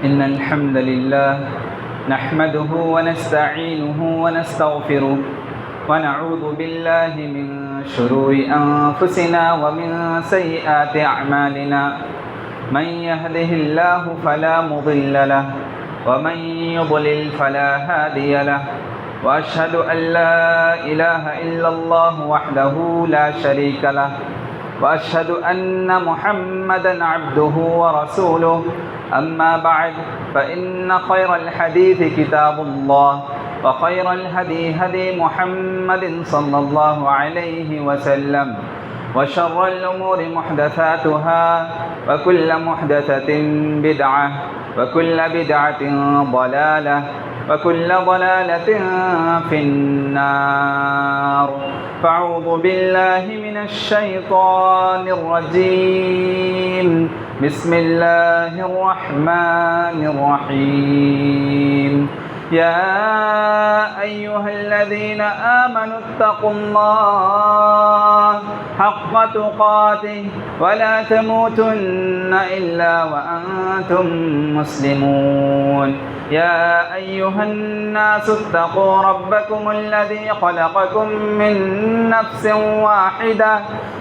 إن الحمد لله نحمده ونستعينه ونستغفره ونعوذ بالله من شرور أنفسنا ومن سيئات أعمالنا من يهده الله فلا مضل له ومن يضلل فلا هادي له وأشهد أن لا إله إلا الله وحده لا شريك له وأشهد أن محمدًا عبده ورسوله أما بعد فإن خير الحديث كتاب الله وخير الهدي هدي محمد صلى الله عليه وسلم وشر الأمور محدثاتها وكل محدثة بدعة وكل بدعة ضلالة وكل ضلالة في النار فأعوذ بالله من الشيطان الرجيم بسم الله الرحمن الرحيم يا أيها الذين آمنوا اتقوا الله حق تقاته ولا تموتن إلا وأنتم مسلمون يا أيها الناس اتقوا ربكم الذي خلقكم من نفس واحدة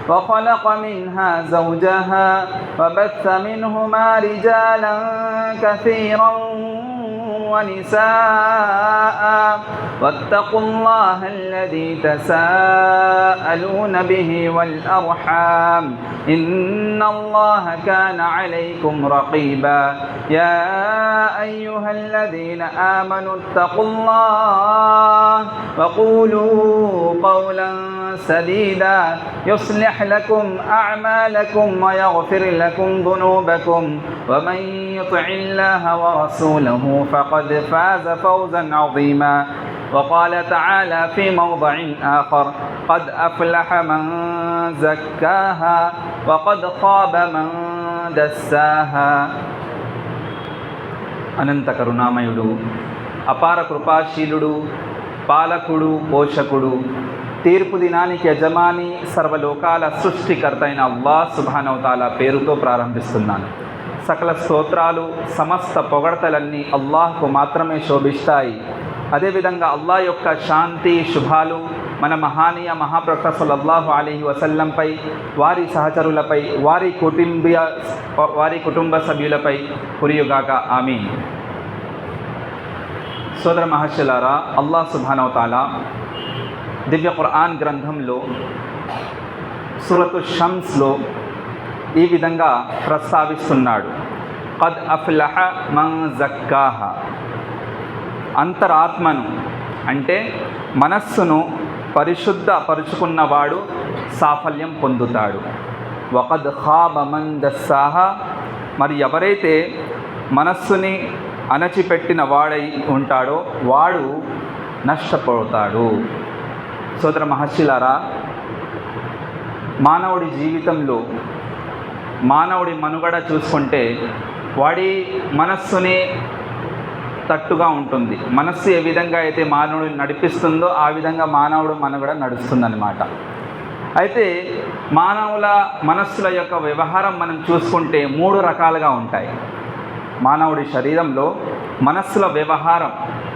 وخلق منها زوجها وبث منهما رجالا كثيرا ونساء واتقوا الله الذي تساءلون به والأرحام إن الله كان عليكم رقيبا يا أيها الذين آمنوا اتقوا الله وقولوا قولا سديدا يصلح لكم أعمالكم ويغفر لكم ذنوبكم ومن يطع الله ورسوله فقد فاز فوزا عظيما وقال تعالى في موضع آخر قد أفلح من زكاها وقد خاب من دساها అనంత కరుణామయుడు అపార కృపాశీలుడు పాలకుడు పోషకుడు తీర్పు దినానికి యజమాని సర్వలోకాల సృష్టికర్త అయిన అల్లాహ్ సుబ్హానహు వ తఆలా పేరుతో ప్రారంభిస్తున్నాను. సకల స్తోత్రాలు సమస్త పొగడతలన్నీ అల్లాహ్కు మాత్రమే శోభిస్తాయి. అదేవిధంగా అల్లాహ్ యొక్క శాంతి శుభాలు మన మహానీయ మహాప్రవక్త సల్లల్లాహు అలైహి వసల్లంపై, వారి సహచరులపై, వారి కుటుంబ సభ్యులపై కురియుగాక. ఆమీన్. సోదర మహర్షులారా, అల్లాహ్ సుబ్హానహు వ తఆలా దివ్య ఖురాన్ గ్రంథంలో సూరతు షమ్స్లో ఈ విధంగా ప్రస్తావిస్తున్నాడు. ఖద్ అఫ్లహ మన్ జక్కాహా. అంతరాత్మను అంటే మనస్సును పరిశుద్ధపరుచుకున్నవాడు సాఫల్యం పొందుతాడు. వఖద్ ఖాబ మన్ దస్సాహా. మరి ఎవరైతే మనస్సుని అణచిపెట్టిన వాడై ఉంటాడో వాడు నష్టపోతాడు. సోదర మహర్షులారా, మానవుడి జీవితంలో మానవుడి మనుగడ చూసుకుంటే వాడి మనస్సుని తట్టుగా ఉంటుంది. మనస్సు ఏ విధంగా అయితే మానవుడిని నడిపిస్తుందో ఆ విధంగా మానవుడు మనుగడ నడుస్తుందన్నమాట. అయితే మానవుల మనస్సుల యొక్క వ్యవహారం మనం చూసుకుంటే 3 రకాలుగా ఉంటాయి. మానవుడి శరీరంలో మనస్సుల వ్యవహారం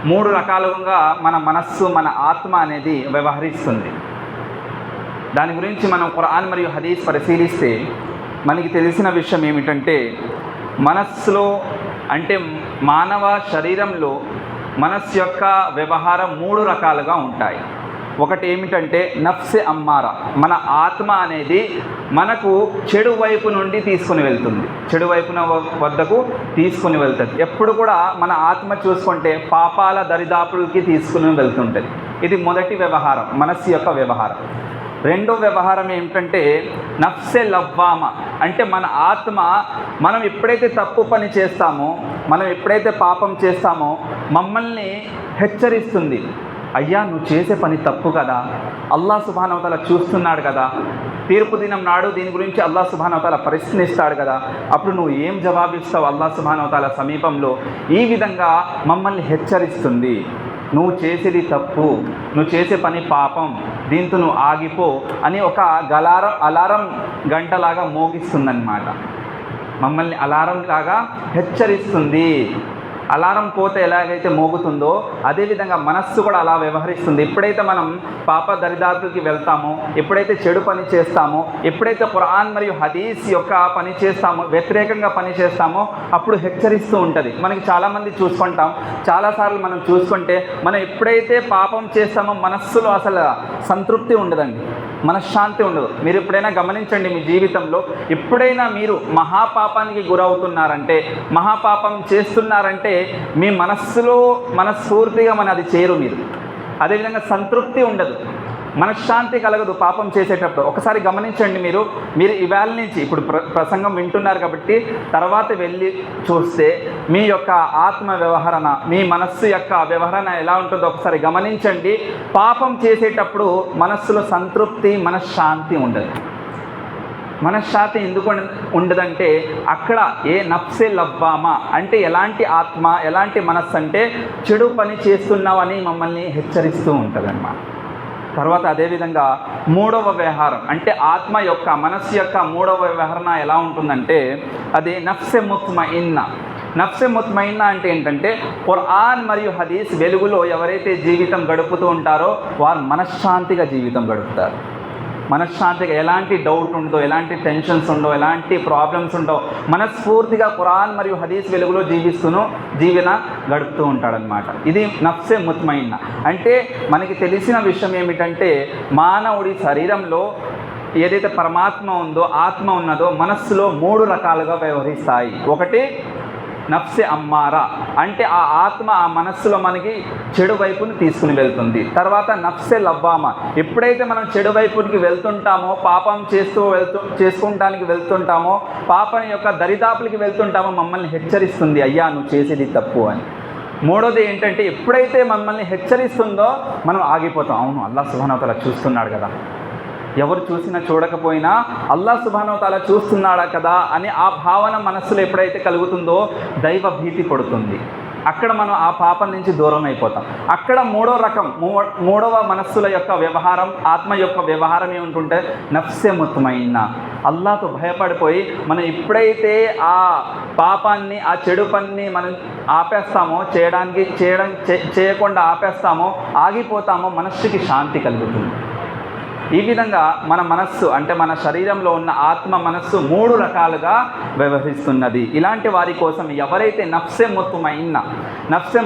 3 రకాలుగా మన మనస్సు, మన ఆత్మ అనేది వ్యవహరిస్తుంది. దాని గురించి మనం ఖురాన్ మరియు హదీస్ పరిశీలిస్తే మనకి తెలిసిన విషయం ఏమిటంటే, మనస్సులో అంటే మానవ శరీరంలో మనస్సు యొక్క వ్యవహారం 3 రకాలుగా ఉంటాయి. ఒకటి ఏమిటంటే నఫ్సె అమ్మారా. మన ఆత్మ అనేది మనకు చెడు వైపు నుండి తీసుకుని వెళ్తుంది, చెడు వైపున వద్దకు తీసుకుని వెళ్తుంది. ఎప్పుడు కూడా మన ఆత్మ చూసుకుంటే పాపాల దరిదాపులకి తీసుకుని వెళ్తుంటుంది. ఇది మొదటి వ్యవహారం, మనస్సు యొక్క వ్యవహారం. రెండో వ్యవహారం ఏమిటంటే నఫ్సె లవ్వామ. అంటే మన ఆత్మ మనం ఎప్పుడైతే తప్పు పని చేస్తామో, మనం ఎప్పుడైతే పాపం చేస్తామో మమ్మల్ని హెచ్చరిస్తుంది. అయ్యా, నువ్వు చేసే పని తప్పు కదా, అల్లాహ్ సుబ్హానహు వ తఆలా చూస్తున్నాడు కదా, తీర్పు దినం నాడు దీని గురించి అల్లాహ్ సుబ్హానహు వ తఆలా ప్రశ్నిస్తాడు కదా, అప్పుడు నువ్వు ఏం జవాబిస్తావు అల్లాహ్ సుబ్హానహు వ తఆలా సమీపంలో? ఈ విధంగా మమ్మల్ని హెచ్చరిస్తుంది. నువ్వు చేసేది తప్పు, నువ్వు చేసే పని పాపం, దీంతో నువ్వు ఆగిపో అని ఒక అలారం గంటలాగా మోగిస్తుందన్నమాట. మమ్మల్ని అలారం లాగా హెచ్చరిస్తుంది. అలారం కోత ఎలాగైతే మోగుతుందో అదేవిధంగా మనస్సు కూడా అలా వ్యవహరిస్తుంది. ఎప్పుడైతే మనం పాప దరిదాపులకి వెళ్తామో, ఎప్పుడైతే చెడు పని చేస్తామో, ఎప్పుడైతే ఖురాన్ మరియు హదీస్ యొక్క పని చేస్తామో, వ్యతిరేకంగా పని చేస్తామో అప్పుడు హెచ్చరిస్తూ ఉంటుంది. మనకి చాలామంది చూసుకుంటాం, చాలాసార్లు మనం చూసుకుంటే మనం ఎప్పుడైతే పాపం చేస్తామో మనస్సులో అసలు సంతృప్తి ఉండదండి, మనశ్శాంతి ఉండదు. మీరు ఎప్పుడైనా గమనించండి, మీ జీవితంలో ఎప్పుడైనా మీరు మహాపాపానికి గురవుతున్నారంటే, మహాపాపం చేస్తున్నారంటే మీ మనస్సులో మనస్ఫూర్తిగా అది చేయరు మీరు. అదేవిధంగా సంతృప్తి ఉండదు, మనశ్శాంతి కలగదు పాపం చేసేటప్పుడు. ఒకసారి గమనించండి, మీరు ఇవాళ నుంచి ఇప్పుడు ప్రసంగం వింటున్నారు కాబట్టి తర్వాత వెళ్ళి చూస్తే మీ యొక్క ఆత్మ వ్యవహరణ, మీ మనస్సు యొక్క వ్యవహరణ ఎలా ఉంటుందో ఒకసారి గమనించండి. పాపం చేసేటప్పుడు మనస్సులో సంతృప్తి, మనశ్శాంతి ఉండదు. మనశ్శాంతి ఎందుకు ఉండదంటే అక్కడ ఏ నఫ్సే లవ్వామా అంటే ఎలాంటి ఆత్మ, ఎలాంటి మనస్సు అంటే చెడు పని చేస్తున్నావని మమ్మల్ని హెచ్చరిస్తూ ఉంటుంది. తర్వాత అదేవిధంగా మూడవ వ్యవహారం అంటే ఆత్మ యొక్క, మనస్సు యొక్క మూడవ వ్యవహారం ఎలా ఉంటుందంటే అది నఫ్సె ముత్మయిన్నా. నఫ్సె ముత్మయిన్నా అంటే ఏంటంటే ఖురాన్ మరియు హదీస్ వెలుగులో ఎవరైతే జీవితం గడుపుతూ ఉంటారో వారు మనశ్శాంతిగా జీవితం గడుపుతారు. మనశ్శాంతిగా ఎలాంటి డౌట్ ఉండదో, ఎలాంటి టెన్షన్స్ ఉండవు, ఎలాంటి ప్రాబ్లమ్స్ ఉండవు, మనస్ఫూర్తిగా ఖురాన్ మరియు హదీస్ వెలుగులో జీవన గడుపుతూ ఉంటాడనమాట. ఇది నఫ్సే ముత్మయిన్న. అంటే మనకి తెలిసిన విషయం ఏమిటంటే మానవుడి శరీరంలో ఏదైతే పరమాత్మ ఉందో, ఆత్మ ఉన్నదో మనస్సులో 3 రకాలుగా వ్యవహరిస్తాయి. ఒకటి నఫ్సె అమ్మారా అంటే ఆ ఆత్మ ఆ మనస్సులో మనకి చెడు వైపుని తీసుకుని వెళ్తుంది. తర్వాత నఫ్సె లవ్వామా, ఎప్పుడైతే మనం చెడు వైపునికి వెళ్తుంటామో, పాపం చేసుకుంటానికి వెళ్తుంటామో, పాపం యొక్క దరిదాపులకి వెళ్తుంటామో మమ్మల్ని హెచ్చరిస్తుంది, అయ్యా నువ్వు చేసేది తప్పు అని. మూడోది ఏంటంటే ఎప్పుడైతే మమ్మల్ని హెచ్చరిస్తుందో మనం ఆగిపోతాం. అవును, అల్లాహ్ సుబ్హానహు వ తఆలా చూస్తున్నాడు కదా, ఎవరు చూసినా చూడకపోయినా అల్లాహ్ సుబ్హానహు వ తఆలా చూస్తున్నాడా కదా అని ఆ భావన మనస్సులో ఎప్పుడైతే కలుగుతుందో దైవ భీతి పడుతుంది. అక్కడ మనం ఆ పాపం నుంచి దూరం అయిపోతాం. అక్కడ మూడవ మనస్సుల యొక్క వ్యవహారం, ఆత్మ యొక్క వ్యవహారం ఏముంటుంటే నఫ్సె ముత్మయిన్నా, అల్లాహ్తో భయపడిపోయి మనం ఎప్పుడైతే ఆ పాపాన్ని, ఆ చెడు పనిని మనం ఆపేస్తామో, చేయకుండా ఆపేస్తామో, ఆగిపోతామో మనస్సుకి శాంతి కలుగుతుంది. ఈ విధంగా మన మనస్సు అంటే మన శరీరంలో ఉన్న ఆత్మ మనస్సు 3 రకాలుగా వ్యవహరిస్తున్నది. ఇలాంటి వారి కోసం ఎవరైతే నఫ్సె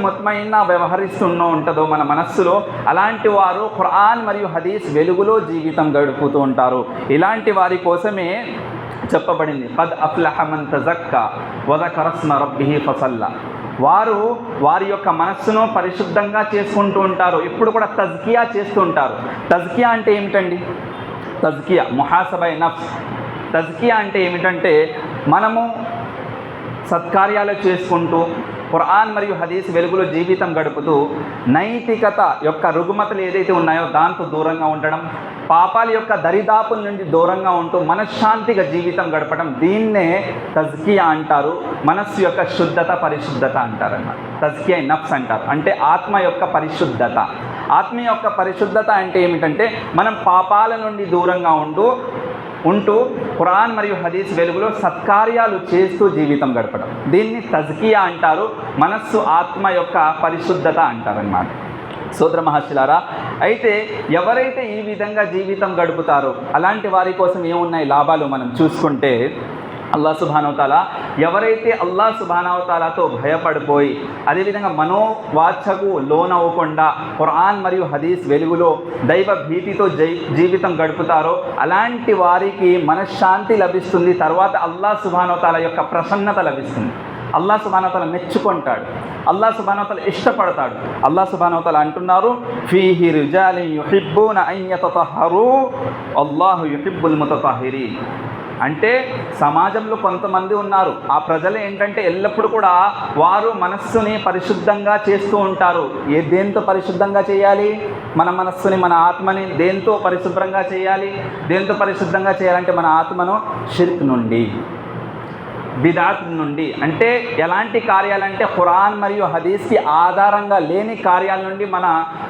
ముత్మయిన్నా వ్యవహరిస్తున్నో ఉంటుందో మన మనస్సులో, అలాంటి వారు ఖురాన్ మరియు హదీస్ వెలుగులో జీవితం గడుపుతూ ఉంటారు. ఇలాంటి వారి కోసమే చెప్పబడింది ఖద్ అఫ్లహ మన్ తజక్కా వ ذكر اسم ربه ఫసల్లా. వారి యొక్క మనస్సును పరిశుద్ధంగా చేసుకుంటూ ఉంటారు, ఎప్పుడు కూడా తజ్కియా చేస్తూ ఉంటారు. తజ్కియా అంటే ఏమిటండి? తజ్కియా ముహాసబై నఫ్స్. తజ్కియా అంటే ఏమిటంటే మనము సత్కార్యాలు చేసుకుంటూ ఖురాన్ మరియు హదీస్ వెలుగులో జీవితం గడుపుతూ నైతికత యొక్క రుగ్మతలు ఏదైతే ఉన్నాయో దాంతో దూరంగా ఉండడం, పాపాల యొక్క దరిదాపుల నుండి దూరంగా ఉంటూ మనశ్శాంతిగా జీవితం గడపడం, దీన్నే తజ్కియా అంటారు. మనస్సు యొక్క శుద్ధత, పరిశుద్ధత అంటారన్నమాట. తజ్కియా నఫ్స్ అంటారు. అంటే ఆత్మ యొక్క పరిశుద్ధత. ఆత్మ యొక్క పరిశుద్ధత అంటే ఏమిటంటే మనం పాపాల నుండి దూరంగా ఉంటూ ఖురాన్ మరియు హదీస్ వెలుగులో సత్కార్యాలు చేస్తూ జీవితం గడపడం, దీన్ని తజ్కియా అంటారు. మనస్సు ఆత్మ యొక్క పరిశుద్ధత అంటారన్నమాట. సోదర మహర్షులారా, అయితే ఎవరైతే ఈ విధంగా జీవితం గడుపుతారో అలాంటి వారి కోసం ఏమున్నాయి లాభాలు మనం చూసుకుంటే, అల్లాహ్ సుబ్హానహు వ తఆలా ఎవరైతే అల్లాహ్ సుబ్హానహు వ తఆలాతో భయపడిపోయి అదేవిధంగా మనోవాఛకు లోనవ్వకుండా ఖురాన్ మరియు హదీస్ వెలుగులో దైవ భీతితో జీవితం గడుపుతారో అలాంటి వారికి మనశ్శాంతి లభిస్తుంది. తర్వాత అల్లాహ్ సుబ్హానహు వ తఆలా యొక్క ప్రసన్నత లభిస్తుంది. అల్లాహ్ సుబ్హానహు వ తఆలా మెచ్చుకుంటాడు, అల్లాహ్ సుబ్హానహు వ తఆలా ఇష్టపడతాడు. అల్లాహ్ సుబ్హానహు వ తఆలా అంటున్నారు, ఫీహి రిజాలిన్ యుహిబ్బూన అన్ యతతహరు అల్లాహు యుహిబ్బుల్ ముతతహిరీన్. అంటే సమాజంలో కొంతమంది ఉన్నారు, ఆ ప్రజలు ఏంటంటే ఎల్లప్పుడూ కూడా వారు మనస్సుని పరిశుద్ధంగా చేస్తూ ఉంటారు. దేంతో పరిశుద్ధంగా చేయాలి? మన మనస్సుని, మన ఆత్మని దేంతో పరిశుభ్రంగా చేయాలి? దేంతో పరిశుద్ధంగా చేయాలంటే మన ఆత్మను షిర్క్ నుండి, బిదాత్ నుండి, అంటే ఎలాంటి కార్యాలంటే ఖురాన్ మరియు హదీస్కి ఆధారంగా లేని కార్యాల నుండి మన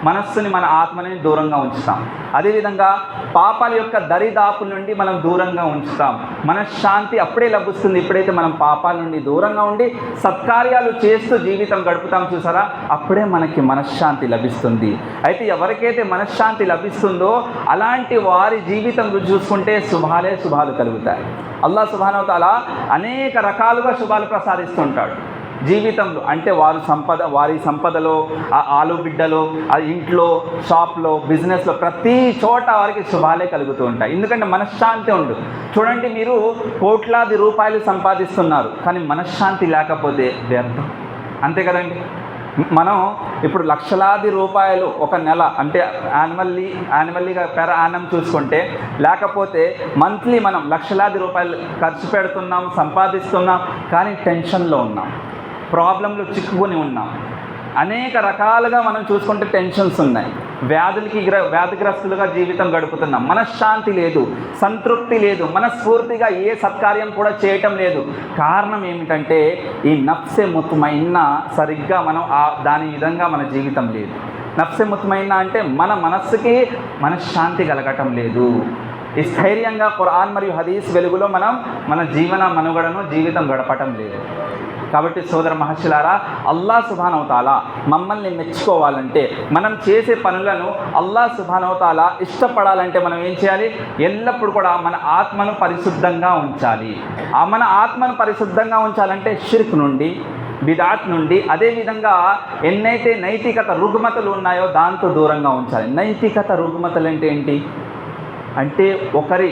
మనస్సుని, మన ఆత్మని దూరంగా ఉంచుతాం. అదేవిధంగా పాపాల యొక్క దరిదాపుల నుండి మనం దూరంగా ఉంచుతాం. మనశ్శాంతి అప్పుడే లభిస్తుంది ఎప్పుడైతే మనం పాపాల నుండి దూరంగా ఉండి సత్కార్యాలు చేస్తూ జీవితం గడుపుతాం చూసారా, అప్పుడే మనకి మనశ్శాంతి లభిస్తుంది. అయితే ఎవరికైతే మనశ్శాంతి లభిస్తుందో అలాంటి వారి జీవితం చూసుకుంటే శుభాలు కలుగుతాయి. అల్లాహ్ సుబ్హానహు వ తఆలా అనేక రకాలుగా శుభాలు ప్రసాదిస్తుంటాడు జీవితంలో. అంటే వారి సంపదలో, ఆలుబిడ్డలో, ఇంట్లో, షాప్లో, బిజినెస్లో, ప్రతి చోట వారికి శుభాలే కలుగుతూ ఉంటాయి. ఎందుకంటే మనశ్శాంతి ఉండు. చూడండి, మీరు కోట్లాది రూపాయలు సంపాదిస్తున్నారు, కానీ మనశ్శాంతి లేకపోతే వ్యర్థం. అంతే కదండి. మనం ఇప్పుడు లక్షలాది రూపాయలు ఒక నెల, అంటే యాన్యువల్లీగా పెర్ యానం చూసుకుంటే, లేకపోతే మంత్లీ మనం లక్షలాది రూపాయలు ఖర్చు పెడుతున్నాం, సంపాదిస్తున్నాం, కానీ టెన్షన్లో ఉన్నాం, ప్రాబ్లంలో చిక్కుకొని ఉన్నాం. అనేక రకాలుగా మనం చూసుకుంటే టెన్షన్స్ ఉన్నాయి. వ్యాధిగ్రస్తులుగా జీవితం గడుపుతున్నాం. మనశ్శాంతి లేదు, సంతృప్తి లేదు, మనస్ఫూర్తిగా ఏ సత్కార్యం కూడా చేయటం లేదు. కారణం ఏమిటంటే ఈ నఫ్సే ముత్మైన్నా సరిగ్గా మనం దాని విధంగా మన జీవితం లేదు. నఫ్సే ముత్మైన్నా అంటే మన మనస్సుకి మనశ్శాంతి కలగటం లేదు. ఈ స్థైర్యంగా ఖురాన్ మరియు హదీస్ వెలుగులో మనం మన మనుగడను జీవితం గడపటం లేదు. కాబట్టి సోదర మహర్షులారా, అల్లాహ్ సుబ్హానహు వ తఆలా మమ్మల్ని మెచ్చుకోవాలంటే, మనం చేసే పనులను అల్లాహ్ సుబ్హానహు వ తఆలా ఇష్టపడాలంటే మనం ఏం చేయాలి? ఎల్లప్పుడూ కూడా మన ఆత్మను పరిశుద్ధంగా ఉంచాలి. మన ఆత్మను పరిశుద్ధంగా ఉంచాలంటే షిర్క్ నుండి, బిదాత్ నుండి, అదేవిధంగా ఎన్నైతే నైతికత రుగ్మతలు ఉన్నాయో దాంతో దూరంగా ఉంచాలి. నైతికత రుగ్మతలు అంటే ఏంటి అంటే ఒకరి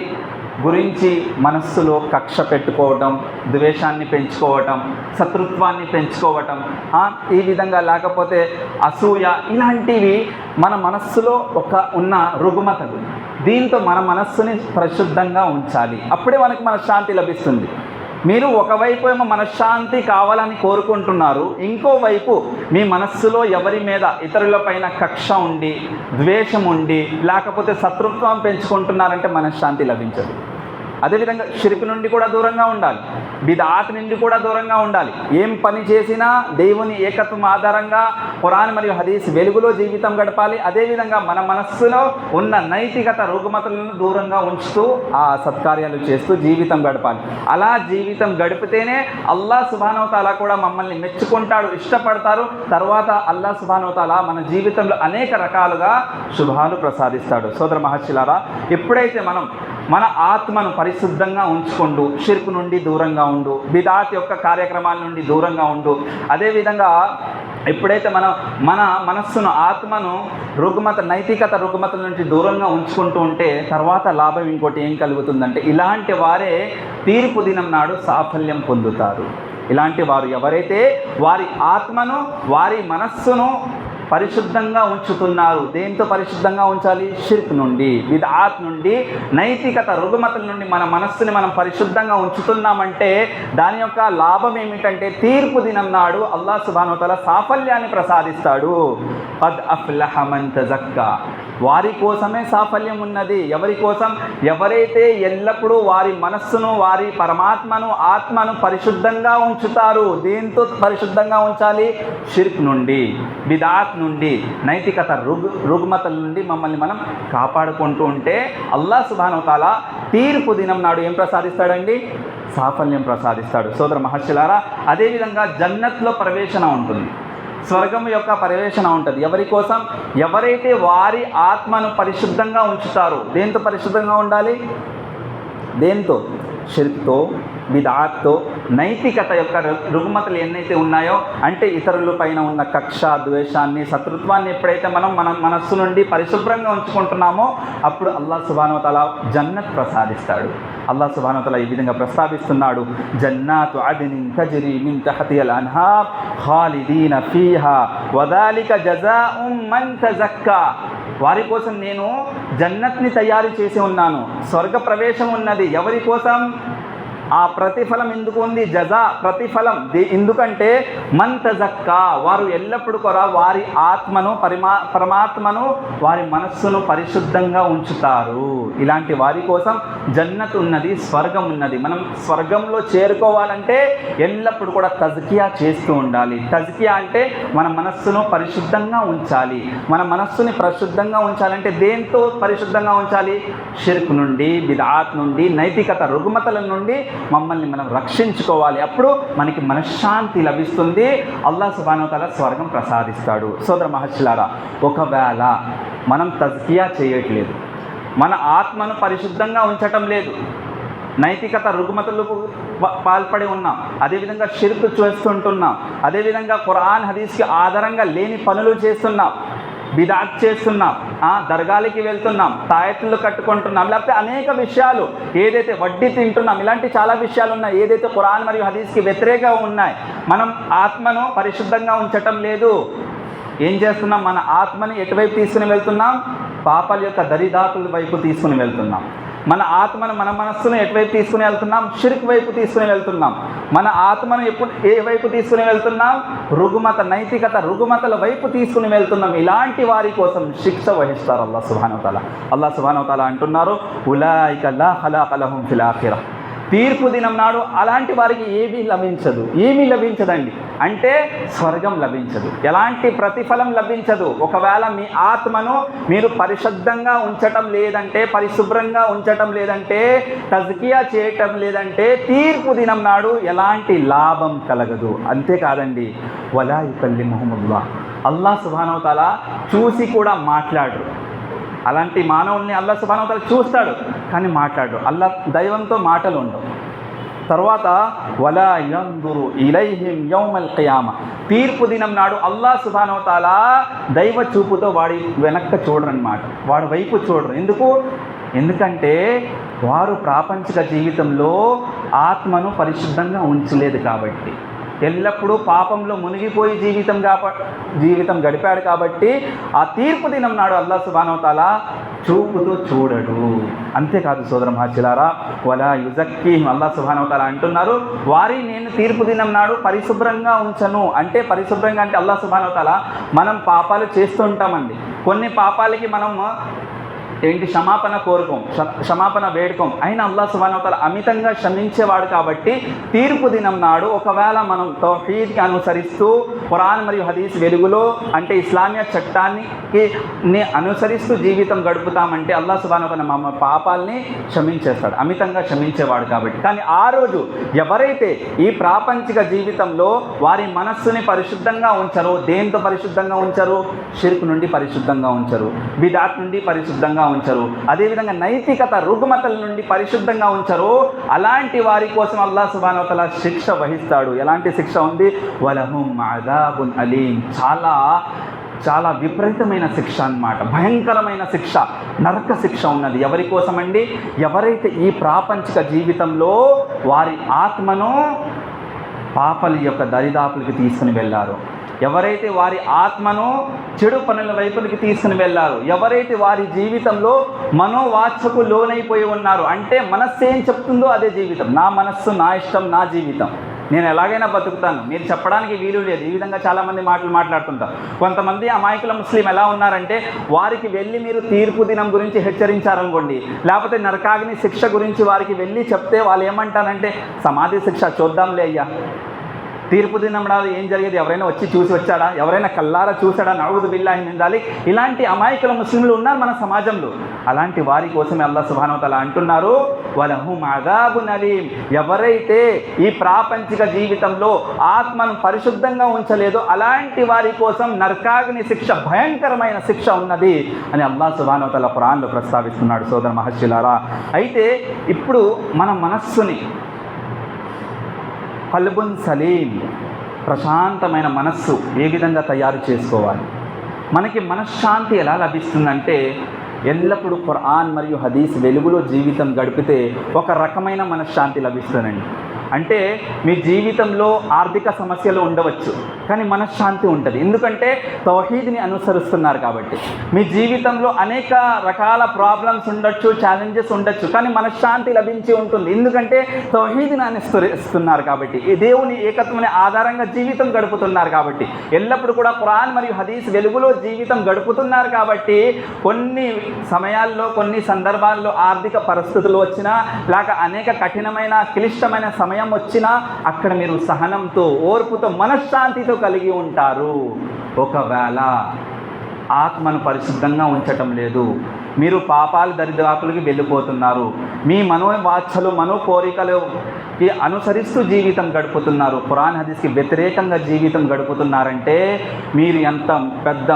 గురించి మనస్సులో కక్ష పెట్టుకోవటం, ద్వేషాన్ని పెంచుకోవటం, శత్రుత్వాన్ని పెంచుకోవటం, ఈ విధంగా లేకపోతే అసూయ, ఇలాంటివి మన మనస్సులో ఉన్న రుగ్మతలు. దీంతో మన మనస్సుని పరిశుద్ధంగా ఉంచాలి. అప్పుడే మన శాంతి లభిస్తుంది. మీరు ఒకవైపు ఏమో మనశ్శాంతి కావాలని కోరుకుంటున్నారు, ఇంకోవైపు మీ మనస్సులో ఎవరి మీద, ఇతరులపైన కక్ష ఉండి, ద్వేషం ఉండి, లేకపోతే శత్రుత్వం పెంచుకుంటున్నారంటే మనశ్శాంతి లభించదు. అదేవిధంగా షిర్క్ నుండి కూడా దూరంగా ఉండాలి, బిదాత్ నుండి కూడా దూరంగా ఉండాలి. ఏం పని చేసినా దేవుని ఏకత్వం ఆధారంగా ఖురాన్ మరియు హదీస్ వెలుగులో జీవితం గడపాలి. అదేవిధంగా మన మనస్సులో ఉన్న నైతికత రుగ్మతలను దూరంగా ఉంచుతూ ఆ సత్కార్యాలు చేస్తూ జీవితం గడపాలి. అలా జీవితం గడిపితేనే అల్లాహ్ సుబ్హానహు వ తఆలా కూడా మమ్మల్ని మెచ్చుకుంటాడు, ఇష్టపడతారు. తర్వాత అల్లాహ్ సుబ్హానహు వ తఆలా మన జీవితంలో అనేక రకాలుగా శుభాలు ప్రసాదిస్తాడు. సోదర మహర్షులారా, ఎప్పుడైతే మనం మన ఆత్మను పరిశుద్ధంగా ఉంచుకుంటూ షిర్క్ నుండి దూరంగా ఉండు, బిదాత్ యొక్క కార్యక్రమాల నుండి దూరంగా ఉండు, అదేవిధంగా ఎప్పుడైతే మన మనస్సును, ఆత్మను నైతికత రుగ్మతల నుంచి దూరంగా ఉంచుకుంటూ ఉంటే తర్వాత లాభం ఇంకోటి ఏం కలుగుతుందంటే, ఇలాంటి వారే తీర్పు దినం నాడు సాఫల్యం పొందుతారు. ఇలాంటి వారు ఎవరైతే వారి ఆత్మను, వారి మనస్సును పరిశుద్ధంగా ఉంచుతున్నారు. దేంతో పరిశుద్ధంగా ఉంచాలి? షిర్క్ నుండి, బిద్ఆత్ నుండి, నైతికత రుగ్మతల నుండి మన మనస్సుని మనం పరిశుద్ధంగా ఉంచుతున్నామంటే దాని యొక్క లాభం ఏమిటంటే తీర్పు దినం నాడు అల్లాహ్ సుబ్హానహు వ తఆలా సాఫల్యాన్ని ప్రసాదిస్తాడు. ఖద్ అఫ్లహ మన్ తజక్కా, వారి కోసమే సాఫల్యం ఉన్నది. ఎవరి కోసం? ఎవరైతే ఎల్లప్పుడూ వారి మనస్సును, వారి పరమాత్మను, ఆత్మను పరిశుద్ధంగా ఉంచుతారు. దేంతో పరిశుద్ధంగా ఉంచాలి? షిర్క్ నుండి, బిదాత్ నుండి, నైతికత రుగ్మతల నుండి మమ్మల్ని మనం కాపాడుకుంటూ ఉంటే అల్లాహ్ సుబ్హానహు వ తఆలా తీర్పు దినం నాడు ఏం ప్రసాదిస్తాడండి? సాఫల్యం ప్రసాదిస్తాడు. సోదర మహర్షులారా, అదేవిధంగా జన్నత్లో ప్రవేశన ఉంటుంది, స్వర్గం యొక్క ప్రవేశన ఉంటుంది. ఎవరి కోసం? ఎవరైతే వారి ఆత్మను పరిశుద్ధంగా ఉంచుతారో. దేంతో పరిశుద్ధంగా ఉండాలి? దేంతో? షిర్క్తో, బిద్ఆత్తో, నైతికత యొక్క రుగ్మతలు ఎన్నైతే ఉన్నాయో, అంటే ఇతరుల పైన ఉన్న కక్ష, ద్వేషాన్ని, శత్రుత్వాన్ని ఎప్పుడైతే మనం మన మనస్సు నుండి పరిశుభ్రంగా ఉంచుకుంటున్నామో అప్పుడు అల్లాహ్ సుబ్హానహు వ తఆలా జన్నత్ ప్రసాదిస్తాడు. అల్లాహ్ సుబ్హానహు వ తఆలా ఈ విధంగా ప్రస్తావిస్తున్నాడు, జన్నాతు అద్నిన్ తజ్రీ మిన్ తహతిహల్ అన్హార్ ఖాలిదీన ఫీహా వదాలిక జజాఉ మన్ తజక్కా. వారి కోసం నేను జన్నత్ని తయారు చేసి ఉన్నాను, స్వర్గ ప్రవేశం ఉన్నది. ఎవరి కోసం? ఆ ప్రతిఫలం ఎందుకు ఉంది? జజా, ప్రతిఫలం. ఎందుకంటే మన్ తజక్కా, వారు ఎల్లప్పుడూ కూడా వారి ఆత్మను పరమాత్మను వారి మనస్సును పరిశుద్ధంగా ఉంచుతారు. ఇలాంటి వారి కోసం జన్నత్ ఉన్నది, స్వర్గం ఉన్నది. మనం స్వర్గంలో చేరుకోవాలంటే ఎల్లప్పుడు కూడా తజ్కియా చేస్తూ ఉండాలి. తజ్కియా అంటే మన మనస్సును పరిశుద్ధంగా ఉంచాలి. మన మనస్సుని పరిశుద్ధంగా ఉంచాలంటే దేంతో పరిశుద్ధంగా ఉంచాలి? షిర్క్ నుండి, బిద్ఆత్ నుండి, నైతికత రుగ్మతల నుండి మమ్మల్ని మనం రక్షించుకోవాలి. అప్పుడు మనకి మనశ్శాంతి లభిస్తుంది. అల్లాహ్ సుబ్హానహు వ తఆలా స్వర్గం ప్రసాదిస్తాడు. సోదర మహర్షులారా, ఒకవేళ మనం తజ్కియా చేయట్లేదు, మన ఆత్మను పరిశుద్ధంగా ఉంచటం లేదు, నైతికత రుగ్మతలకు పాల్పడి ఉన్నాం, అదేవిధంగా షిర్క్ చేస్తుంటున్నాం, అదేవిధంగా ఖురాన్ హదీస్కి ఆధారంగా లేని పనులు చేస్తున్నాం, బిదాత్ చేస్తున్నాం, దర్గాలకి వెళ్తున్నాం, తాయత్తులు కట్టుకుంటున్నాం, లేకపోతే అనేక విషయాలు ఏదైతే వడ్డీ తింటున్నాం, ఇలాంటి చాలా విషయాలు ఉన్నాయి ఏదైతే ఖురాన్ మరియు హదీస్కి వ్యతిరేకంగా ఉన్నాయి. మనం ఆత్మను పరిశుద్ధంగా ఉంచటం లేదు. ఏం చేస్తున్నాం? మన ఆత్మని ఎటువైపు తీసుకుని వెళ్తున్నాం? పాపాల యొక్క దరిదాపుల వైపు తీసుకుని వెళ్తున్నాం. మన ఆత్మను, మన మనస్సును ఎటువైపు తీసుకుని వెళ్తున్నాం? షిర్క్ వైపు తీసుకుని వెళ్తున్నాం. మన ఆత్మను ఏ వైపు తీసుకుని వెళ్తున్నాం? రుగ్మత, నైతికత రుగ్మతల వైపు తీసుకుని వెళ్తున్నాం. ఇలాంటి వారి కోసం శిక్ష వహిస్తారు అల్లాహ్ సుబ్హానహు వ తఆలా. అల్లాహ్ సుబ్హానహు వ తఆలా అంటున్నారు, ఉలాయిక లా ఖలాక లహుం ఫిల్ ఆఖిరహ్. తీర్పు దినం నాడు అలాంటి వారికి ఏమీ లభించదండి. అంటే స్వర్గం లభించదు, ఎలాంటి ప్రతిఫలం లభించదు. ఒకవేళ మీ ఆత్మను మీరు పరిశుద్ధంగా ఉంచటం లేదంటే, పరిశుభ్రంగా ఉంచటం లేదంటే, తజ్కియా చేయటం లేదంటే తీర్పు దినం నాడు ఎలాంటి లాభం కలగదు. అంతేకాదండి, వలా యుకల్లిముహుముల్లాహ్, అల్లాహ్ సుబ్హానహు వ తఆలా చూసి కూడా మాట్లాడరు. అలాంటి మానవుల్ని అల్లాహ్ సుబ్హానహు వ తఆలా చూస్తాడు కానీ మాట్లాడు. అల్లాహ్ దైవంతో మాటలు ఉండవు. తర్వాత వలా యందురు ఇలైహిం యౌమల్ ఖియామా, తీర్పు దినం నాడు అల్లాహ్ సుబ్హానహు వ తఆలా దైవ చూపుతో వాడి వెనక్కి చూడరన్నమాట, వాడి వైపు చూడరు. ఎందుకంటే వారు ప్రాపంచిక జీవితంలో ఆత్మను పరిశుద్ధంగా ఉంచలేదు కాబట్టి, ఎల్లప్పుడూ పాపంలో మునిగిపోయి జీవితం గడిపాడు కాబట్టి ఆ తీర్పు దినం నాడు అల్లాహ్ సుబ్హానహు వ తఆలా చూపుతో చూడడు. అంతేకాదు సోదర మహర్షులారా, వలా యుజక్కీహిం, అల్లాహ్ సుబ్హానహు వ తఆలా అంటున్నారు, వారిని నేను తీర్పు దినం నాడు పరిశుభ్రంగా ఉంచను. అంటే పరిశుభ్రంగా అంటే అల్లాహ్ సుబ్హానహు వ తఆలా మనం పాపాలు చేస్తూ ఉంటామండి. కొన్ని పాపాలకి మనం క్షమాపణ క్షమాపణ వేడుకోం. అయినా అల్లాహ్ సుబ్హానహు వ తఆలా అమితంగా క్షమించేవాడు కాబట్టి తీర్పు దినం నాడు ఒకవేళ మనం తౌహీద్కి అనుసరిస్తూ ఖురాన్ మరియు హదీస్ వెలుగులో అంటే ఇస్లామియా చట్టానికి అనుసరిస్తూ జీవితం గడుపుతామంటే అల్లాహ్ సుబ్హానహు వ తఆలా మన పాపాలని క్షమించేస్తాడు, అమితంగా క్షమించేవాడు కాబట్టి. కానీ ఆ రోజు ఎవరైతే ఈ ప్రాపంచిక జీవితంలో వారి మనస్సుని పరిశుద్ధంగా ఉంచరో, దేంతో పరిశుద్ధంగా ఉంచరు? షిర్క్ నుండి పరిశుద్ధంగా ఉంచరు, బిదాత్ నుండి పరిశుద్ధంగా ఉంచరు, అదేవిధంగా నైతికత రుగ్మతల నుండి పరిశుద్ధంగా ఉంచరు. అలాంటి వారి కోసం అల్లాహ్ సుబ్హానహు వ తఆలా శిక్ష వహిస్తాడు. ఎలాంటి శిక్ష ఉంది? వలహుం అదాబున్ అలీం, చాలా విపరీతమైన శిక్ష అన్నమాట, భయంకరమైన శిక్ష, నరక శిక్ష ఉన్నది. ఎవరి కోసం అండి? ఎవరైతే ఈ ప్రాపంచిక జీవితంలో వారి ఆత్మను పాపల యొక్క దరిదాపులకి తీసుకుని వెళ్ళారో, ఎవరైతే వారి ఆత్మను చెడు పనుల వైపులకి తీసుకుని వెళ్ళారు, ఎవరైతే వారి జీవితంలో మనోవాంఛకు లోనైపోయి ఉన్నారు, అంటే మనస్సు ఏం చెప్తుందో అదే జీవితం, నా మనస్సు, నా ఇష్టం, నా జీవితం, నేను ఎలాగైనా బతుకుతాను, మీరు చెప్పడానికి వీలు లేదు. ఈ విధంగా చాలామంది మాట్లాడుతుంటారు. కొంతమంది అమాయకుల ముస్లిం ఎలా ఉన్నారంటే, వారికి వెళ్ళి మీరు తీర్పు దినం గురించి హెచ్చరించారనుకోండి, లేకపోతే నరకాగ్ని శిక్ష గురించి వారికి వెళ్ళి చెప్తే వాళ్ళు ఏమంటారంటే, సమాధి శిక్ష చూద్దాంలే అయ్యా, తీర్పు దినం నాడు ఏం జరిగేది ఎవరైనా వచ్చి చూసి వచ్చాడా, ఎవరైనా కల్లారా చూసాడా, నఊదు బిల్లాహి మిన్ జాలిక్. ఇలాంటి అమాయకుల ముస్లింలు ఉన్నారు మన సమాజంలో. అలాంటి వారి కోసమే అల్లాహ్ సుబ్హానహు వ తఆలా అంటున్నారు, వలహుం అదాబున్ అలీం, ఎవరైతే ఈ ప్రాపంచిక జీవితంలో ఆత్మను పరిశుద్ధంగా ఉంచలేదో అలాంటి వారి కోసం నరకాగ్ని శిక్ష, భయంకరమైన శిక్ష ఉన్నది అని అల్లాహ్ సుబ్హానహు వ తఆలా ఖురాన్లో ప్రస్తావిస్తున్నాడు. సోదర మహర్షులారా, అయితే ఇప్పుడు మన మనస్సుని కల్బున్ సలీం, ప్రశాంతమైన మనస్సు ఏ విధంగా తయారు చేసుకోవాలి? మనకి మనశ్శాంతి ఎలా లభిస్తుందంటే, ఎల్లప్పుడూ ఖురాన్ మరియు హదీస్ వెలుగులో జీవితం గడిపితే ఒక రకమైన మనశ్శాంతి లభిస్తుందండి. అంటే మీ జీవితంలో ఆర్థిక సమస్యలు ఉండవచ్చు, కానీ మనశ్శాంతి ఉంటుంది. ఎందుకంటే తౌహీద్ని అనుసరిస్తున్నారు కాబట్టి. మీ జీవితంలో అనేక రకాల ప్రాబ్లమ్స్ ఉండొచ్చు, ఛాలెంజెస్ ఉండొచ్చు, కానీ మనశ్శాంతి లభించి ఉంటుంది. ఎందుకంటే తౌహీద్ని అనుసరిస్తున్నారు కాబట్టి, ఈ దేవుని ఏకత్వాన్ని ఆధారంగా జీవితం గడుపుతున్నారు కాబట్టి, ఎల్లప్పుడూ కూడా ఖురాన్ మరియు హదీస్ వెలుగులో జీవితం గడుపుతున్నారు కాబట్టి, కొన్ని సమయాల్లో కొన్ని సందర్భాల్లో ఆర్థిక పరిస్థితులు వచ్చినా, లేక అనేక కఠినమైన క్లిష్టమైన సమయం వచ్చినా అక్కడ మీరు సహనంతో, ఓర్పుతో, మనశ్శాంతితో కలిగి ఉంటారు. ఒకవేళ ఆత్మను పరిశుద్ధంగా ఉంచటం లేదు, మీరు పాపాలు దరిదాపులకి వెళ్ళిపోతున్నారు, మీ మనోవాంఛలు మనోకోరికలకి అనుసరిస్తూ జీవితం గడుపుతున్నారు, ఖురాన్ హదీస్కి వ్యతిరేకంగా జీవితం గడుపుతున్నారంటే మీరు ఎంత పెద్ద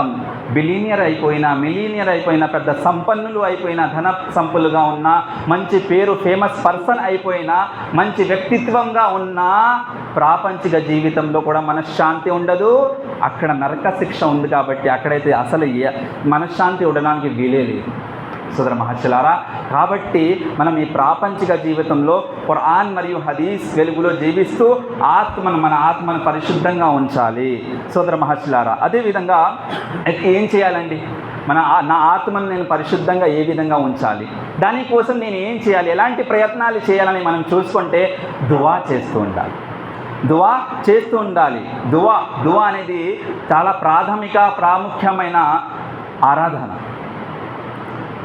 బిలీనియర్ అయిపోయినా, మిలీనియర్ అయిపోయినా, పెద్ద సంపన్నులు అయిపోయినా, ధన సంపన్నులుగా ఉన్నా, మంచి పేరు ఫేమస్ పర్సన్ అయిపోయినా, మంచి వ్యక్తిత్వంగా ఉన్నా, ప్రాపంచిక జీవితంలో కూడా మనశ్శాంతి ఉండదు. అక్కడ నరక శిక్ష ఉంది కాబట్టి అక్కడైతే అసలు మనశ్శాంతి ఉండడానికి వీలే లేదు సోదర మహర్షులారా. కాబట్టి మనం ఈ ప్రాపంచిక జీవితంలో ఖురాన్ మరియు హదీస్ వెలుగులో జీవిస్తూ మన ఆత్మను పరిశుద్ధంగా ఉంచాలి సోదర మహర్షులారా. అదేవిధంగా ఏం చేయాలండి? నా ఆత్మను నేను పరిశుద్ధంగా ఏ విధంగా ఉంచాలి, దానికోసం నేను ఏం చేయాలి, ఎలాంటి ప్రయత్నాలు చేయాలని మనం చూసుకుంటే దువా చేస్తూ ఉండాలి. దువా చేస్తూ ఉండాలి. దువా అనేది చాలా ప్రాముఖ్యమైన ఆరాధన.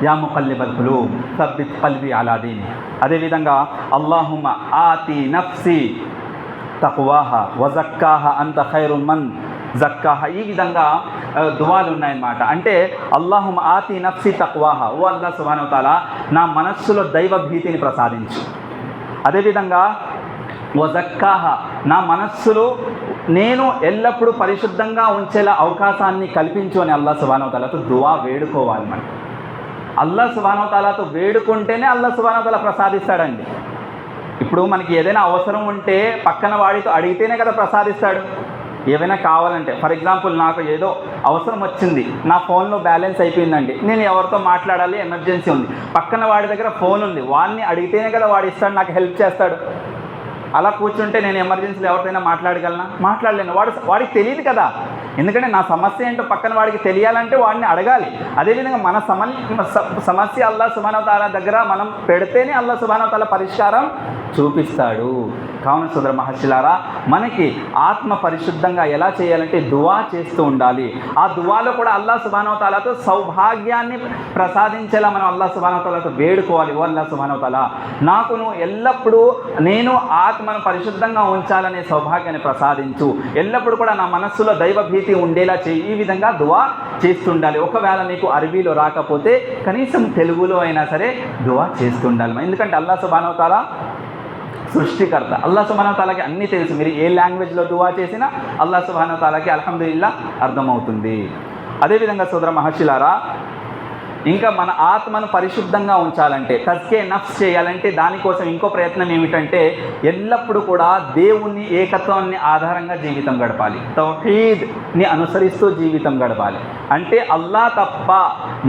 యా ముకల్లిబల్ ఖులూబ్ సబ్బిత్ కల్బి అలా దీని. అదేవిధంగా అల్లాహుమ్మ ఆతి నఫ్సి తక్వాహా వజక్కాహా అంత ఖైరుల్ మన్ జక్కాహా. ఈ విధంగా దువాలు ఉన్నాయన్నమాట. అంటే అల్లాహుమ్మ ఆతి నఫ్సి తక్వాహా, ఓ అల్లాహ్ సుబ్హానహు వ తఆలా నా మనస్సులో దైవ భీతిని ప్రసాదించు. అదేవిధంగా వజక్కాహా, నా మనస్సులో నేను ఎల్లప్పుడూ పరిశుద్ధంగా ఉంచేలా అవకాశాన్ని కల్పించు అని అల్లాహ్ సుబ్హానహు వ తఆలాతో దువా వేడుకోవాలి. మనం అల్లాహ్ సుబ్హానహు వ తఆలాతో వేడుకుంటేనే అల్లాహ్ సుబ్హానహు వ తఆలా ప్రసాదిస్తాడండి. ఇప్పుడు మనకి ఏదైనా అవసరం ఉంటే పక్కన వాడితో అడిగితేనే కదా ప్రసాదిస్తాడు. ఏవైనా కావాలంటే, ఫర్ ఎగ్జాంపుల్ నాకు ఏదో అవసరం వచ్చింది, నా ఫోన్లో బ్యాలెన్స్ అయిపోయిందండి, నేను ఎవరితో మాట్లాడాలి, ఎమర్జెన్సీ ఉంది, పక్కన వాడి దగ్గర ఫోన్ ఉంది, వాడిని అడిగితేనే కదా వాడు ఇస్తాడు, నాకు హెల్ప్ చేస్తాడు. అలా కూర్చుంటే నేను ఎమర్జెన్సీలో ఎవరితోనైనా మాట్లాడగలనా? మాట్లాడలేను. వాడికి తెలియదు కదా. ఎందుకంటే నా సమస్య ఏంటో పక్కన వాడికి తెలియాలంటే వాడిని అడగాలి. అదేవిధంగా మన సమస్య అల్లాహ్ సుబ్హానహు వ తఆలా దగ్గర మనం పెడితేనే అల్లాహ్ సుబ్హానహు వ తఆలా పరిష్కారం చూపిస్తాడు. కావున సోదర మహర్షులారా, మనకి ఆత్మ పరిశుద్ధంగా ఎలా చేయాలంటే దువా చేస్తూ ఉండాలి. ఆ దువాలో కూడా అల్లాహ్ సుబ్హానహు వ తఆలాతో సౌభాగ్యాన్ని ప్రసాదించేలా మనం అల్లాహ్ సుబ్హానహు వ తఆలాతో వేడుకోవాలి. ఓ అల్లాహ్ సుబ్హానహు వ తఆలా, నాకు నువ్వు ఎల్లప్పుడూ నేను ఆత్మను పరిశుద్ధంగా ఉంచాలనే సౌభాగ్యాన్ని ప్రసాదించు, ఎల్లప్పుడూ కూడా నా మనస్సులో దైవ భీతి ఉండేలా చేయి. ఈ విధంగా దువా చేస్తుండాలి. ఒకవేళ మీకు అరబీలో రాకపోతే కనీసం తెలుగులో అయినా సరే దువా చేస్తుండాలి. ఎందుకంటే అల్లాహ్ సుబ్హానహు వ తఆలా సృష్టికర్త. అల్లాహ్ సుబ్హానహు వ తఆలాకి అన్నీ తెలుసు. మీరు ఏ లాంగ్వేజ్లో దువా చేసినా అల్లాహ్ సుబ్హానహు వ తఆలాకి అల్హమ్దులిల్లాహ్ అర్థమవుతుంది. అదేవిధంగా సోదర మహర్షులారా, ఇంకా మన ఆత్మను పరిశుద్ధంగా ఉంచాలంటే, తజ్కియా నఫ్స్ చేయాలంటే దానికోసం ఇంకో ప్రయత్నం ఏమిటంటే ఎల్లప్పుడూ కూడా దేవుని ఏకత్వాన్ని ఆధారంగా జీవితం గడపాలి. తౌహీద్ని అనుసరిస్తూ జీవితం గడపాలి. అంటే అల్లాహ్ తప్ప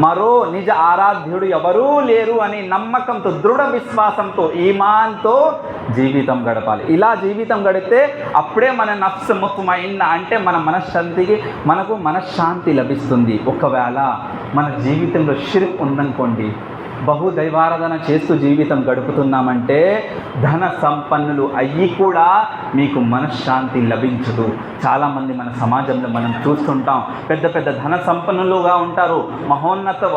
మరో నిజ ఆరాధ్యుడు ఎవరూ లేరు అని నమ్మకంతో, దృఢ విశ్వాసంతో, ఈమాన్తో జీవితం గడపాలి. ఇలా జీవితం గడిపితే అప్పుడే మన నఫ్స్ ముత్మయిన్న, అంటే మన మనకు మనశ్శాంతి లభిస్తుంది. ఒకవేళ మన జీవితంలో షిర్క్ ఉందనుకోండి, బహుదైవారాధన చేస్తూ జీవితం గడుపుతున్నామంటే ధన సంపన్నులు అయ్యి కూడా మీకు మనశ్శాంతి లభించదు. చాలామంది మన సమాజంలో మనం చూస్తుంటాం, పెద్ద పెద్ద ధన సంపన్నులుగా ఉంటారు,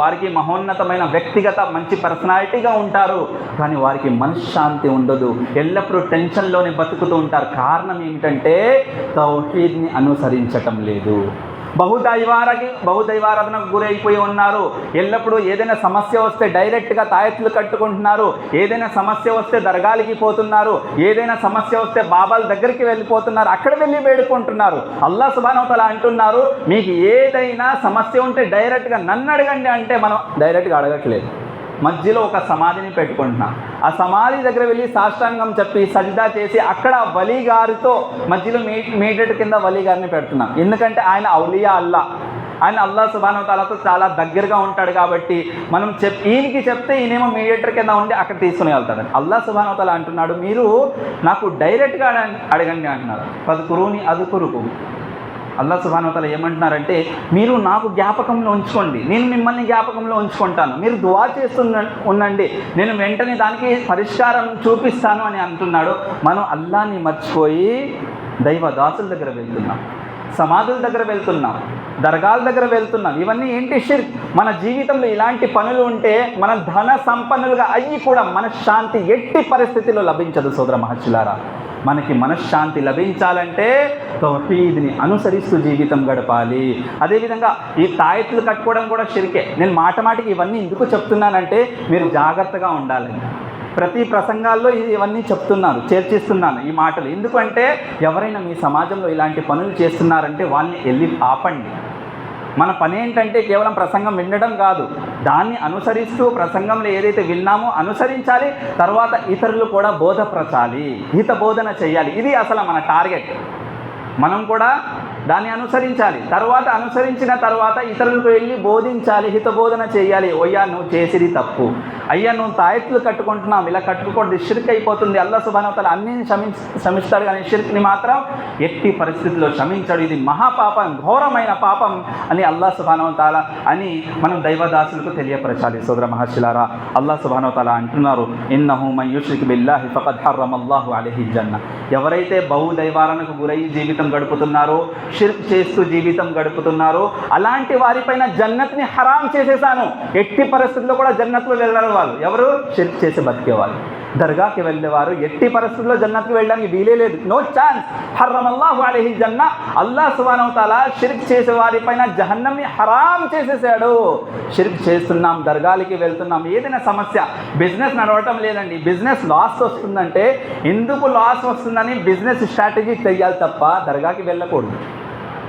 వారికి మహోన్నతమైన వ్యక్తిగత మంచి పర్సనాలిటీగా ఉంటారు, కానీ వారికి మనశ్శాంతి ఉండదు. ఎల్లప్పుడూ టెన్షన్లోనే బతుకుతూ ఉంటారు. కారణం ఏమిటంటే తౌహీద్ని అనుసరించటం లేదు. బహుదైవారాధనకు గురైపోయి ఉన్నారు. ఎల్లప్పుడూ ఏదైనా సమస్య వస్తే డైరెక్ట్గా తాయెత్తులు కట్టుకుంటున్నారు, ఏదైనా సమస్య వస్తే దర్గాలకి పోతున్నారు, ఏదైనా సమస్య వస్తే బాబాల దగ్గరికి వెళ్ళిపోతున్నారు, అక్కడ వెళ్ళి వేడుకుంటున్నారు. అల్లాహ్ సుబ్హానహు వ తఆలా అంటున్నారు, మీకు ఏదైనా సమస్య ఉంటే డైరెక్ట్గా నన్ను అడగండి అంటే మనం డైరెక్ట్గా అడగట్లేదు. మధ్యలో ఒక సమాధిని పెట్టుకుంటున్నాం, ఆ సమాధి దగ్గర వెళ్ళి సాష్టాంగం చెప్పి సజ్దా చేసి అక్కడ వలీ గారితో మధ్యలో మీడియేటర్ కింద వలీ గారిని పెడుతున్నాం. ఎందుకంటే ఆయన ఔలియా అల్లాహ్, ఆయన అల్లాహ్ సుబ్హానహు వ తఆలాతో చాలా దగ్గరగా ఉంటాడు కాబట్టి మనం ఈయనకి చెప్తే ఈయనేమో మీడియేటర్ కింద ఉండి అక్కడ తీసుకుని వెళ్తాడు. అల్లాహ్ సుబ్హానహు వ తఆలా అంటున్నాడు, మీరు నాకు డైరెక్ట్గా అడగండి అంటున్నారు. ఫద్కురూని అద్కురుకుమ్, అల్లాహ్ సుబ్హానహు వ తఆలా ఏమంటున్నారంటే, మీరు నాకు జ్ఞాపకంలో ఉంచుకోండి, నేను మిమ్మల్ని జ్ఞాపకంలో ఉంచుకుంటాను, మీరు దుఆ ఉండండి, నేను వెంటనే దానికి పరిష్కారం చూపిస్తాను అని అంటున్నాడు. మనం అల్లాహ్ని మర్చిపోయి దైవ దాసుల దగ్గర వెళ్తున్నాం, సమాధుల దగ్గర వెళ్తున్నాం, దర్గాల దగ్గర వెళ్తున్నాం. ఇవన్నీ ఏంటి? షిర్క్. మన జీవితంలో ఇలాంటి పనులు ఉంటే మనం ధన సంపన్నులుగా అయ్యి కూడా మనశ్శాంతి ఎట్టి పరిస్థితిలో లభించదు. సోదర మహర్షులారా, మనకి మనశ్శాంతి లభించాలంటే తౌహీద్ని అనుసరిస్తూ జీవితం గడపాలి. అదేవిధంగా ఈ తాయెత్తులు కట్టుకోవడం కూడా షిర్కే. నేను మాటికి ఇవన్నీ ఎందుకు చెప్తున్నానంటే మీరు జాగ్రత్తగా ఉండాలని. ప్రతి ప్రసంగాల్లో ఇవన్నీ చెప్తున్నాను, చర్చిస్తున్నాను ఈ మాటలు. ఎందుకంటే ఎవరైనా మీ సమాజంలో ఇలాంటి పనులు చేస్తున్నారంటే వాళ్ళని వెళ్ళి ఆపండి. మన పని ఏంటంటే కేవలం ప్రసంగం వినడం కాదు, దాన్ని అనుసరిస్తూ ప్రసంగంలో ఏదైతే విన్నామో అనుసరించాలి, తర్వాత ఇతరులు కూడా బోధపరచాలి, హిత బోధన చేయాలి. ఇది అసలు మన టార్గెట్. మనం కూడా దాన్ని అనుసరించాలి. అనుసరించిన తర్వాత ఇతరులకు వెళ్ళి బోధించాలి, హితబోధన చేయాలి. అయ్యా నువ్వు చేసేది తప్పు, అయ్యా నువ్వు తాయెత్తులు కట్టుకుంటున్నావు, ఇలా కట్టుకోండి, షిర్క్ అయిపోతుంది. అల్లాహ్ సుబ్హానహు వ తఆలా అన్నీ క్షమిస్తాడు, కానీ షిర్క్ని మాత్రం ఎట్టి పరిస్థితుల్లో క్షమించాడు. ఇది మహాపాపం, ఘోరమైన పాపం అని అల్లాహ్ సుబ్హానహు వ తఆలా అని మనం దైవదాసులకు తెలియపరచాలి. సోదర మహర్షులారా, అల్లాహ్ సుబ్హానహు వ తఆలా అంటున్నారు, ఇన్నహు మన్ యుష్రిక్ బిల్లాహి ఫఖద్ హర్రమల్లాహు అలైహిల్ జన్న. ఎవరైతే బహుదైవాలకు గురయ్యి జీవితం గడుపుతున్నారో, షిర్క్ చేస్తూ జీవితం గడుపుతున్నారో, అలాంటి వారిపైన జన్నత్ని హరాం చేసేసాను. ఎట్టి పరిస్థితుల్లో కూడా జన్నత్లో వెళ్ళరు వాళ్ళు. ఎవరు? షిర్క్ చేసి బతికేవాళ్ళు. దర్గాకి వెళ్ళేవారు ఎట్టి పరిస్థితుల్లో జన్నత్కి వెళ్ళడానికి వీలే లేదు, నో ఛాన్స్. హర్రమల్లాహు అలైహిల్ జన్న. అల్లాహ్ సుబ్హానహు వ తఆలా షిర్క్ చేసే వారిపైన జహన్నమ్ని హరాం చేసేసాడు. షిర్క్ చేస్తున్నాం, దర్గాలకి వెళ్తున్నాం, ఏదైనా సమస్య, బిజినెస్ నడవటం లేదండి, బిజినెస్ లాస్ వస్తుందంటే ఎందుకు లాస్ వస్తుందని బిజినెస్ స్ట్రాటజీ తెలియాలి తప్ప దర్గాకి వెళ్ళకూడదు.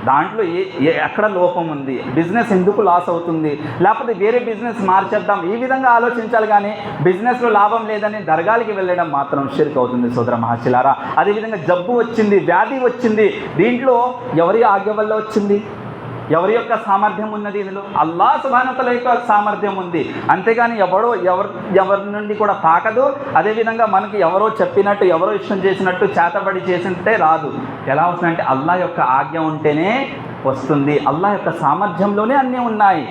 దాంట్లో ఎక్కడ లోపం ఉంది, బిజినెస్ ఎందుకు లాస్ అవుతుంది, లేకపోతే వేరే బిజినెస్ మార్చేద్దాం, ఈ విధంగా ఆలోచించాలి. కానీ బిజినెస్లో లాభం లేదని దర్గాలకి వెళ్ళడం మాత్రం షిర్క్ అవుతుంది. సోదర మహర్షులారా, అదేవిధంగా జబ్బు వచ్చింది, వ్యాధి వచ్చింది, దీంట్లో ఎవరి ఆజ్ఞ వల్ల వచ్చింది? ఎవరి యొక్క సామర్థ్యం ఉన్నది? ఇందులో అల్లాహ్ సుబ్హానహు వ తఆలా యొక్క సామర్థ్యం ఉంది. అంతేగాని ఎవరి నుండి కూడా తాకదు. అదేవిధంగా మనకి ఎవరో చెప్పినట్టు, ఎవరో ఇష్టం చేసినట్టు చేతబడి చేసింటే రాదు. ఎలా వస్తుందంటే అల్లాహ్ యొక్క ఆజ్ఞ ఉంటేనే వస్తుంది. అల్లాహ్ యొక్క సామర్థ్యంలోనే అన్నీ ఉన్నాయి.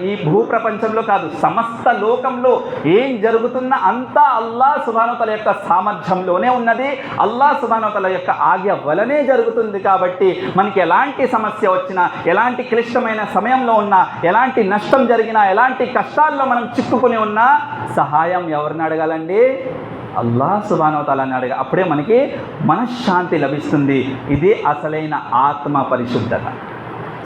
ఈ భూప్రపంచంలో కాదు, సమస్త లోకంలో ఏం జరుగుతున్నా అంతా అల్లాహ్ సుబ్హానహు వ తఆలా యొక్క సామర్థ్యంలోనే ఉన్నది. అల్లాహ్ సుబ్హానహు వ తఆలా యొక్క ఆజ్ఞ వలనే జరుగుతుంది. కాబట్టి మనకి ఎలాంటి సమస్య వచ్చినా, ఎలాంటి క్లిష్టమైన సమయంలో ఉన్నా, ఎలాంటి నష్టం జరిగినా, ఎలాంటి కష్టాల్లో మనం చిక్కుకుని ఉన్నా సహాయం ఎవరిని అడగాలండి? అల్లాహ్ సుబ్హానహు వ తఆలాని అడగాలి. అప్పుడే మనకి మనశ్శాంతి లభిస్తుంది. ఇది అసలైన ఆత్మ పరిశుద్ధత.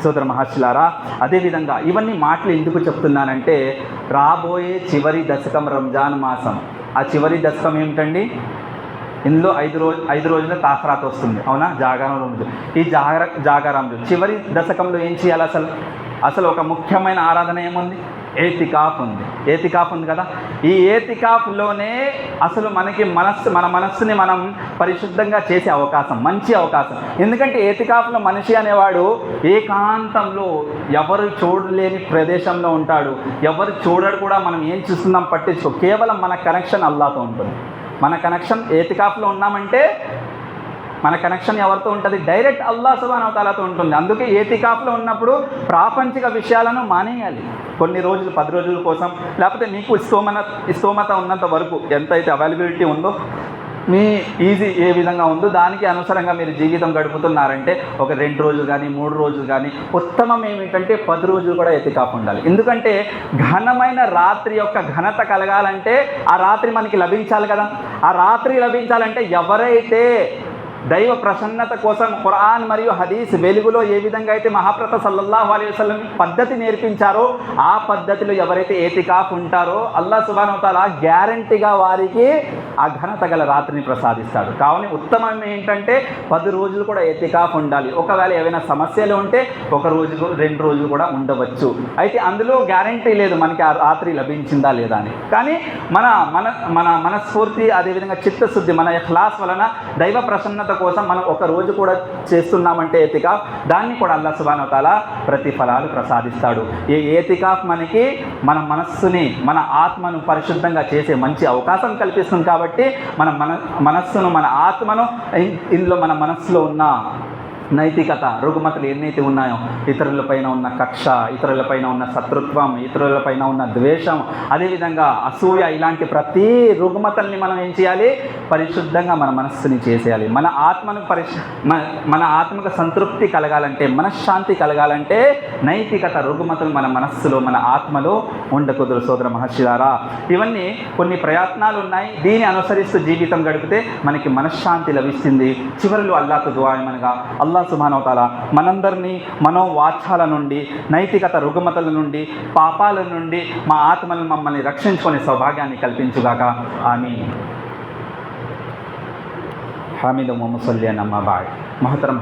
సోదర మహర్షులారా, అదేవిధంగా ఇవన్నీ మాటలు ఎందుకు చెప్తున్నానంటే, రాబోయే చివరి దశకం రంజాన్ మాసం. ఆ చివరి దశకం ఏమిటండి? ఇందులో 5 రోజుల తాఫరాత్ వస్తుంది, అవునా? జాగారం రోజు. ఈ జాగారం రోజు చివరి దశకంలో ఏం చేయాలి? అసలు ఒక ముఖ్యమైన ఆరాధన ఏముంది? ఏతికాఫ్ ఉంది. ఏతికాఫ్ ఉంది కదా. ఈ ఏతికాఫ్లోనే అసలు మనకి మన మనస్సుని మనం పరిశుద్ధంగా చేసే అవకాశం, మంచి అవకాశం. ఎందుకంటే ఏతికాఫ్లో మనిషి అనేవాడు ఏకాంతంలో, ఎవరు చూడలేని ప్రదేశంలో ఉంటాడు. ఎవరు చూడడు కూడా. మనం ఏం చూస్తున్నాం పట్టించుకో. కేవలం మన కనెక్షన్ అల్లాహ్తో ఉంటుంది. మన కనెక్షన్ ఏతికాఫ్లో ఉన్నామంటే మన కనెక్షన్ ఎవరితో ఉంటుంది? డైరెక్ట్ అల్లాహ్ సుబ్హానహు వ తఆలాతో ఉంటుంది. అందుకే ఏతికాఫ్లో ఉన్నప్పుడు ప్రాపంచిక విషయాలను మానేయాలి. కొన్ని రోజులు, 10 రోజుల కోసం, లేకపోతే మీకు స్తోమత ఉన్నంత వరకు, ఎంతైతే అవైలబిలిటీ ఉందో, మీ ఈజీ ఏ విధంగా ఉందో దానికి అనుసారంగా మీరు జీవితం గడుపుతున్నారంటే ఒక 2 రోజులు కానీ 3 రోజులు కానీ. ఉత్తమం ఏమిటంటే 10 రోజులు కూడా ఎతికాఫ్ ఉండాలి. ఎందుకంటే ఘనమైన రాత్రి యొక్క ఘనత కలగాలంటే ఆ రాత్రి మనకి లభించాలి కదా. ఆ రాత్రి లభించాలంటే ఎవరైతే దైవ ప్రసన్నత కోసం ఖురాన్ మరియు హదీస్ వెలుగులో ఏ విధంగా అయితే మహాప్రభు సల్లల్లాహు అలైహి వసల్లం పద్ధతి నేర్పించారో ఆ పద్ధతిలో ఎవరైతే ఏతికాఫ్ ఉంటారో అల్లాహ్ సుబ్హానహు వ తఆలా గ్యారంటీగా వారికి ఆ ఘనత గల రాత్రిని ప్రసాదిస్తాడు. కావున ఉత్తమం ఏంటంటే 10 రోజులు కూడా ఏతికాఫ్ ఉండాలి. ఒకవేళ ఏవైనా సమస్యలు ఉంటే 1 రోజు 2 రోజులు కూడా ఉండవచ్చు. అయితే అందులో గ్యారంటీ లేదు మనకి ఆ రాత్రి లభించిందా లేదా అని. కానీ మన మనస్ఫూర్తి, అదేవిధంగా చిత్తశుద్ధి, మన ఇఖ్లాస్ వలన దైవ ప్రసన్నత కోసం మనం 1 రోజు కూడా చేస్తున్నామంటే ఏతికాఫ్, దాన్ని కూడా అల్లాహ్ సుబ్హానహు వ తఆలా ప్రతిఫలాలు ప్రసాదిస్తాడు. ఈ ఏతికాఫ్ మనకి మన మనస్సుని, మన ఆత్మను పరిశుద్ధంగా చేసే మంచి అవకాశం కల్పిస్తుంది. కాబట్టి మన మనస్సును, మన ఆత్మను, ఇందులో మన మనస్సులో ఉన్న నైతికత, రుగ్మతలు ఎన్నైతే ఉన్నాయో, ఇతరులపైన ఉన్న కక్ష, ఇతరులపైన ఉన్న శత్రుత్వం, ఇతరులపైన ఉన్న ద్వేషం, అదేవిధంగా అసూయ, ఇలాంటి ప్రతి రుగ్మతల్ని మనం ఏం చేయాలి? పరిశుద్ధంగా మన మనస్సుని చేసేయాలి. మన ఆత్మకు సంతృప్తి కలగాలంటే, మనశ్శాంతి కలగాలంటే నైతికత, రుగ్మతలు మన మనస్సులో, మన ఆత్మలో ఉండకూడదు. సోదర మహర్షిలారా, ఇవన్నీ కొన్ని ప్రయత్నాలు ఉన్నాయి. దీన్ని అనుసరిస్తూ జీవితం గడిపితే మనకి మనశ్శాంతి లభిస్తుంది. చివరిలో అల్లాహ్తో దుఆ ఏమనగా, అల్లాహ్ సుబ్హానహు వ తఆలా మనందరినీ మనోవాచాల నుండి, నైతికత రుగ్మతల నుండి, పాపాల నుండి మా ఆత్మలను మమ్మల్ని రక్షించుకునే సౌభాగ్యాన్ని కల్పించుగాక. ఆమీన్. హామిద ముసల్లి అమ్మా బాయ్ మహతరం.